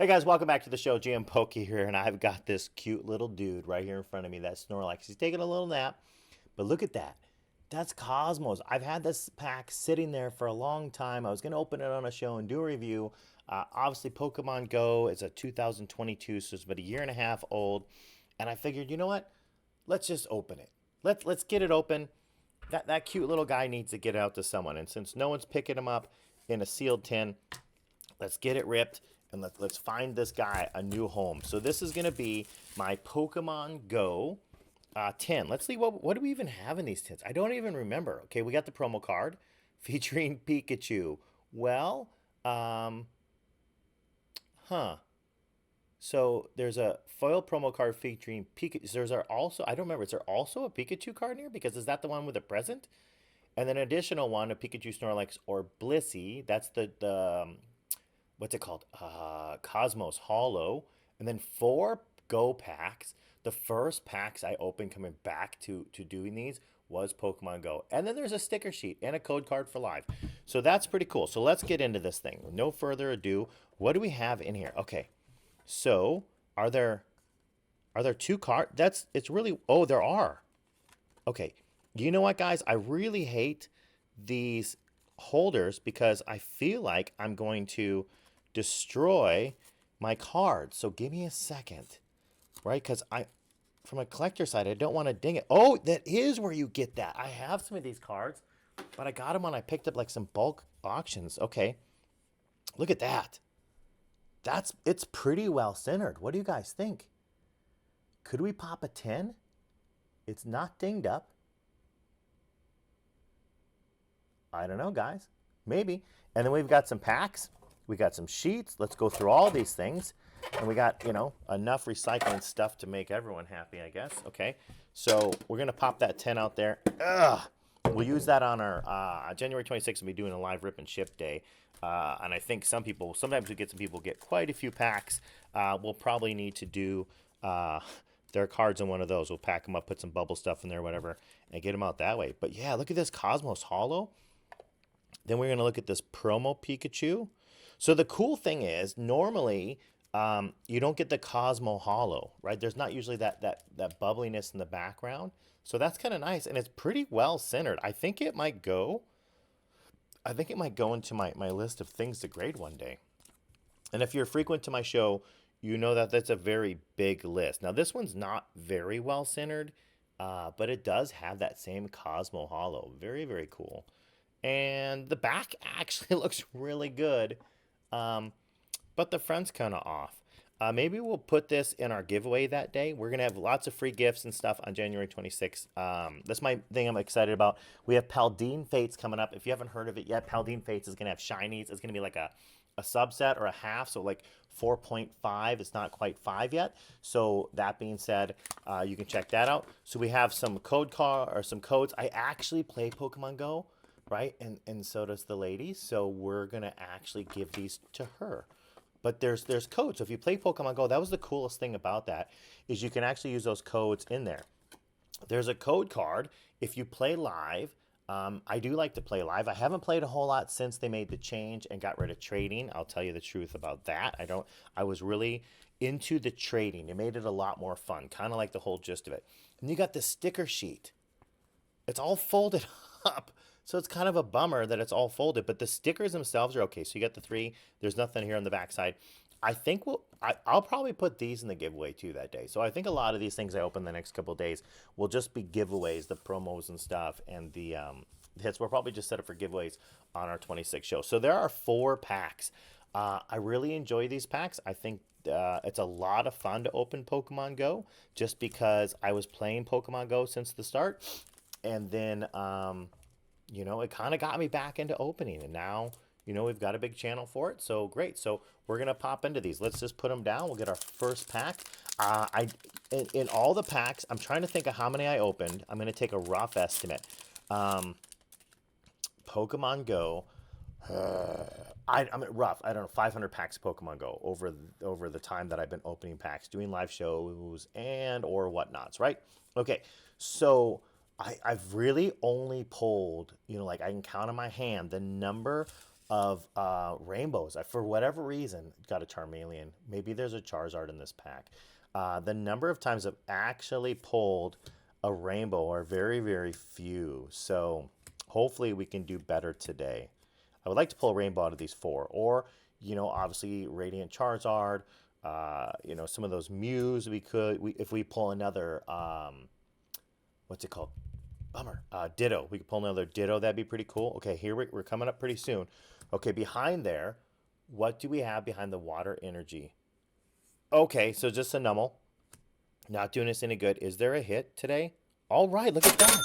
Hey guys, welcome back to the show. GM Pokey here, and I've got this cute little dude right here in front of me, that Snorlax. He's taking a little nap, but look at that. That's Cosmos. I've had this pack sitting there for a long time. I was going to open it on a show and do a review. Obviously, Pokemon Go is a 2022, so it's about a year and a half old. And I figured, you know what? Let's just open it. Let's get it open. That cute little guy needs to get out to someone. And since no one's picking him up in a sealed tin, let's get it ripped and let's find this guy a new home. So this is going to be my Pokemon Go tin. Let's see, what do we even have in these tins? I don't even remember. Okay, we got the promo card featuring Pikachu. Well, huh. So there's a foil promo card featuring Pikachu. There's also, I don't remember, is there also a Pikachu card in here? Because is that the one with the present? And then an additional one, a Pikachu Snorlax or Blissey. That's the what's it called? Cosmos Holo. And then 4 Go packs. The first packs I opened coming back to doing these was Pokemon Go. And then there's a sticker sheet and a code card for live. So that's pretty cool. So let's get into this thing. No further ado, what do we have in here? Okay. So are there 2 cards? It's really, oh, there are. Okay. You know what, guys? I really hate these holders because I feel like I'm going to destroy my cards. So give me a second, right? Because from a collector side, I don't want to ding it. Oh, that is where you get that. I have some of these cards, but I got them when I picked up like some bulk auctions. Okay, look at that. It's pretty well centered. What do you guys think? Could we pop a 10? It's not dinged up. I don't know, guys. Maybe. And then we've got some packs. We got some sheets. Let's go through all these things. And we got, enough recycling stuff to make everyone happy, I guess. Okay. So we're going to pop that 10 out there. Ugh. We'll use that on our January 26th. We'll be doing a live rip and ship day. And I think sometimes we get some people get quite a few packs. We'll probably need to do their cards in one of those. We'll pack them up, put some bubble stuff in there, whatever, and get them out that way. But yeah, look at this Cosmos Holo. Then we're going to look at this promo Pikachu. So the cool thing is, normally you don't get the Cosmo Holo, right? There's not usually that bubbliness in the background. So that's kind of nice, and it's pretty well centered. I think it might go into my list of things to grade one day. And if you're frequent to my show, you know that that's a very big list. Now, this one's not very well centered, but it does have that same Cosmo Holo. Very, very cool. And the back actually looks really good, but the front's kind of off. Maybe we'll put this in our giveaway that day. We're going to have lots of free gifts and stuff on January 26th. That's my thing I'm excited about. We have Paldine Fates coming up. If you haven't heard of it yet, Paldine Fates is going to have shinies. It's going to be like a subset or a half, so like 4.5. It's not quite 5 yet. So that being said, you can check that out. So we have some some codes. I actually play Pokemon Go, right? And so does the lady. So we're gonna actually give these to her. But there's codes. So if you play Pokemon Go, that was the coolest thing about that, is you can actually use those codes in there. There's a code card if you play live. I do like to play live. I haven't played a whole lot since they made the change and got rid of trading. I'll tell you the truth about that. I was really into the trading. It made it a lot more fun, kind of like the whole gist of it. And you got the sticker sheet. It's all folded up. So it's kind of a bummer that it's all folded, but the stickers themselves are okay. So you got the 3. There's nothing here on the backside. I think I'll probably put these in the giveaway too that day. So I think a lot of these things I open the next couple of days will just be giveaways, the promos and stuff, and the hits. We'll probably just set up for giveaways on our 26th show. So there are 4 packs. I really enjoy these packs. I think it's a lot of fun to open Pokemon Go, just because I was playing Pokemon Go since the start, and then it kind of got me back into opening, and now we've got a big channel for it, so great. So we're going to pop into these. Let's just put them down. We'll get our first pack. In all the packs, I'm trying to think of how many I opened. I'm going to take a rough estimate. Pokemon Go, I'm rough. I don't know, 500 packs of Pokemon Go over the time that I've been opening packs, doing live shows and or whatnots, right? Okay, so I've really only pulled, like I can count on my hand the number of rainbows. For whatever reason, got a Charmeleon. Maybe there's a Charizard in this pack. The number of times I've actually pulled a rainbow are very, very few. So hopefully we can do better today. I would like to pull a rainbow out of these 4. Or, obviously Radiant Charizard. Some of those Mews we could. If we pull another, what's it called? Bummer. Ditto. We could pull another Ditto. That'd be pretty cool. Okay, here we're coming up pretty soon. Okay, behind there, what do we have behind the water energy? Okay, so just a Numel. Not doing us any good. Is there a hit today? All right, look at that.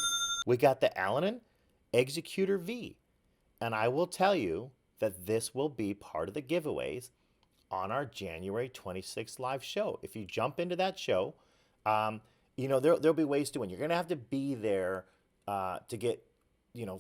We got the Alanin Executor V. And I will tell you that this will be part of the giveaways on our January 26th live show. If you jump into that show, there'll be ways to win. You're going to have to be there to get,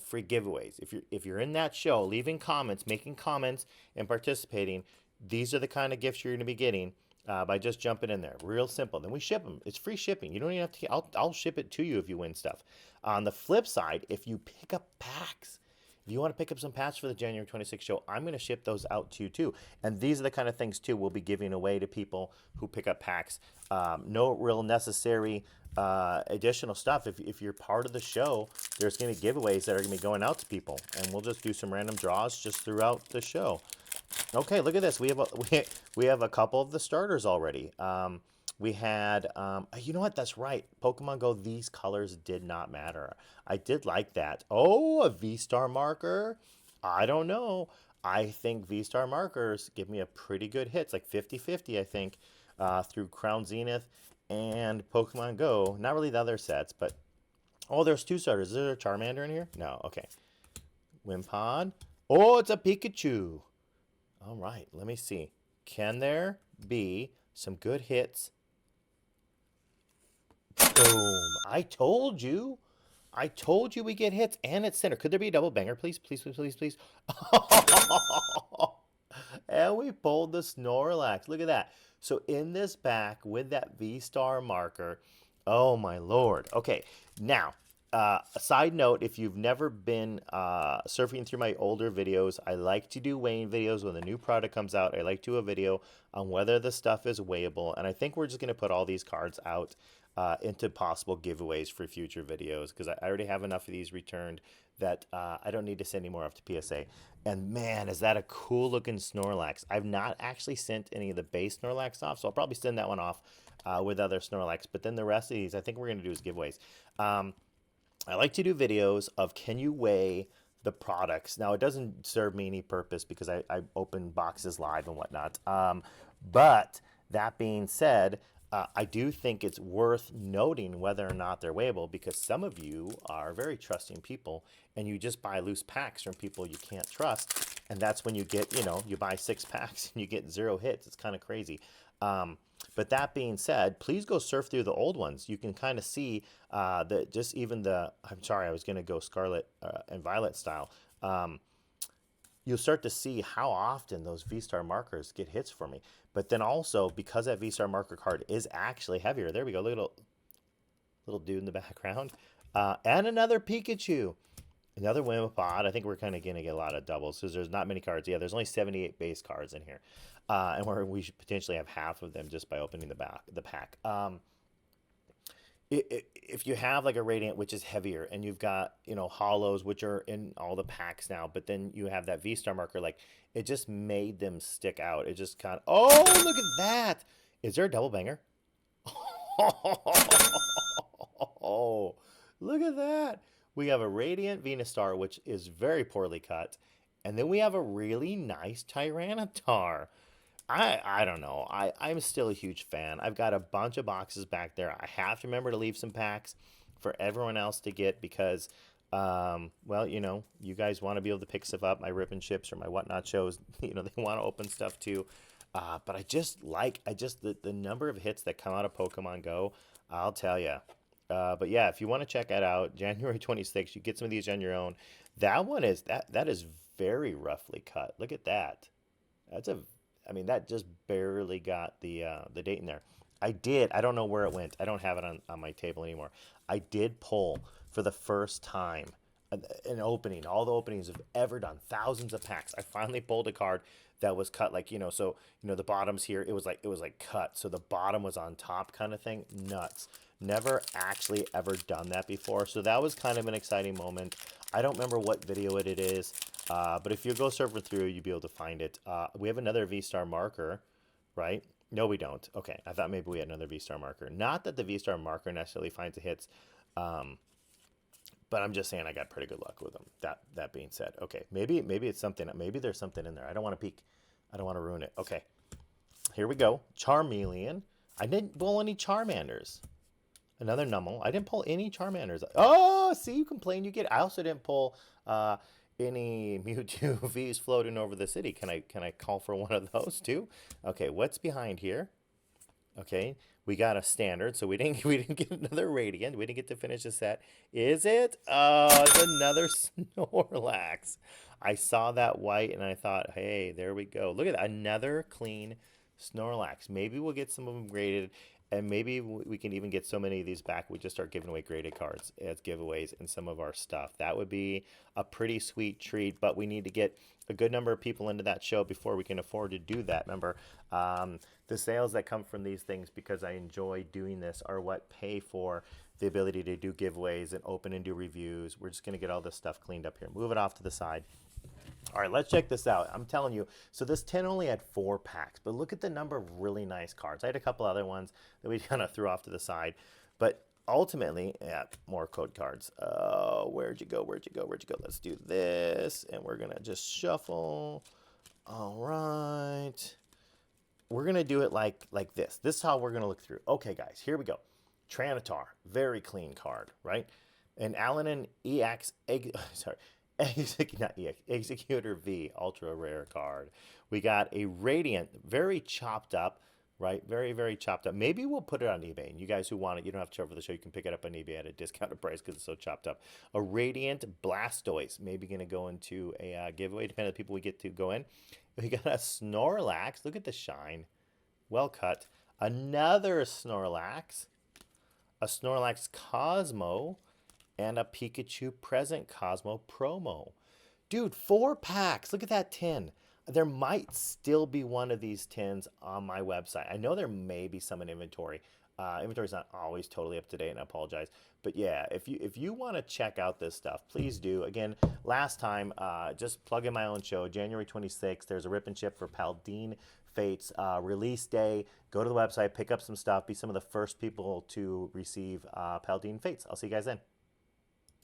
free giveaways. If you're in that show, leaving comments, making comments, and participating, these are the kind of gifts you're going to be getting by just jumping in there. Real simple. Then we ship them. It's free shipping. You don't even have to. I'll ship it to you if you win stuff. On the flip side, if you pick up packs, if you want to pick up some packs for the January 26th show, I'm going to ship those out to you too. And these are the kind of things too we'll be giving away to people who pick up packs. No real necessary additional stuff. If you're part of the show, there's going to be giveaways that are going to be going out to people. And we'll just do some random draws just throughout the show. Okay, look at this. We have a couple of the starters already. We had, you know what? That's right. Pokemon Go, these colors did not matter. I did like that. Oh, a V-Star marker. I don't know. I think V-Star markers give me a pretty good hit. It's like 50-50, I think, through Crown Zenith and Pokemon Go. Not really the other sets, but... Oh, there's 2 starters. Is there a Charmander in here? No, okay. Wimpod. Oh, it's a Pikachu. All right, let me see. Can there be some good hits? Boom. I told you. I told you we get hits and it's center. Could there be a double banger, please? Please, please, please, please. And we pulled the Snorlax. Look at that. So in this back with that V-Star marker, oh my lord. Okay, now, a side note, if you've never been surfing through my older videos, I like to do weighing videos when the new product comes out. I like to do a video on whether the stuff is weighable. And I think we're just going to put all these cards out into possible giveaways for future videos because I already have enough of these returned that I don't need to send any more off to PSA. And man, is that a cool looking Snorlax. I've not actually sent any of the base Snorlax off, so I'll probably send that one off with other Snorlax. But then the rest of these, I think we're going to do is giveaways. I like to do videos of can you weigh the products. Now, it doesn't serve me any purpose because I open boxes live and whatnot. But that being said, I do think it's worth noting whether or not they're weighable because some of you are very trusting people and you just buy loose packs from people you can't trust. And that's when you get, you buy 6 packs and you get 0 hits. It's kind of crazy. But that being said, please go surf through the old ones. You can kind of see that just even I'm sorry, I was going to go Scarlet and Violet style. You'll start to see how often those V-Star markers get hits for me. But then also, because that V-Star marker card is actually heavier, there we go, little dude in the background. And another Pikachu. Another Wimpod. I think we're kind of going to get a lot of doubles because there's not many cards. Yeah, there's only 78 base cards in here. And we should potentially have half of them just by opening the pack. If you have like a Radiant, which is heavier, and you've got, Holos, which are in all the packs now, but then you have that V-Star marker, like, it just made them stick out. It just kind of, oh, look at that. Is there a double banger? Oh, look at that. We have a Radiant Venusaur, which is very poorly cut. And then we have a really nice Tyranitar. I don't know. I'm still a huge fan. I've got a bunch of boxes back there. I have to remember to leave some packs for everyone else to get because, well, you guys want to be able to pick stuff up. My Rip and Chips or my Whatnot shows, they want to open stuff too. But I just the number of hits that come out of Pokemon Go, I'll tell you. But yeah, if you want to check that out, January 26th, you get some of these on your own. That one is, that is very roughly cut. Look at that. That just barely got the date in there. I don't know where it went. I don't have it on my table anymore. I did pull for the first time an opening, all the openings I've ever done, thousands of packs. I finally pulled a card that was cut like, so the bottoms here, it was like cut, so the bottom was on top kind of thing. Nuts. Never actually ever done that before, so that was kind of an exciting moment. I don't remember what video it is, but if you go surfing through, you'll be able to find it. We have another V-Star marker, right? No, we don't. Okay, I thought maybe we had another V-Star marker. Not that the V-Star marker necessarily finds the hits, um, but I'm just saying I got pretty good luck with them. That being said, okay, maybe it's something. Maybe there's something in there. I don't want to peek. I don't want to ruin it. Okay, here we go. Charmeleon. I didn't pull any Charmanders. Another Numel. I didn't pull any Charmanders. Oh, see, you complain. You get. I also didn't pull any Mewtwo V's floating over the city. Can I call for one of those too? Okay, what's behind here? Okay, we got a standard, so we didn't get another Radiant. We didn't get to finish the set. Is it? Oh, it's another Snorlax. I saw that white and I thought, hey, there we go. Look at that, another clean Snorlax. Maybe we'll get some of them graded, and maybe we can even get so many of these back we just start giving away graded cards as giveaways in some of our stuff. That would be a pretty sweet treat, but we need to get a good number of people into that show before we can afford to do that. Remember, the sales that come from these things, because I enjoy doing this, are what pay for the ability to do giveaways and open and do reviews. We're just going to get all this stuff cleaned up here. Move it off to the side. All right, let's check this out. I'm telling you, so this tin only had 4 packs, but look at the number of really nice cards. I had a couple other ones that we kind of threw off to the side, but ultimately, yeah, more code cards. Where'd you go? Where'd you go? Where'd you go? Let's do this, and we're gonna just shuffle. All right, we're gonna do it like this. This is how we're gonna look through. Okay, guys, here we go. Tranitar, very clean card, right? And Alanin EX, sorry, not EX, Executor V, ultra rare card. We got a Radiant, very chopped up, right? Very, very chopped up. Maybe we'll put it on eBay, and you guys who want it, you don't have to show for the show. You can pick it up on eBay at a discounted price because it's so chopped up. A Radiant Blastoise, maybe going to go into a giveaway, depending on the people we get to go in. We got a Snorlax. Look at the shine. Well cut. Another Snorlax. A Snorlax Cosmo. And a Pikachu Present Cosmo promo. Dude, 4 packs. Look at that tin. There might still be one of these tins on my website. I know there may be some in inventory. Inventory's not always totally up to date, and I apologize. But yeah, if you want to check out this stuff, please do. Again, last time, just plug in my own show, January 26th. There's a rip and ship for Paldine Fates release day. Go to the website, pick up some stuff, be some of the first people to receive Paldine Fates. I'll see you guys then.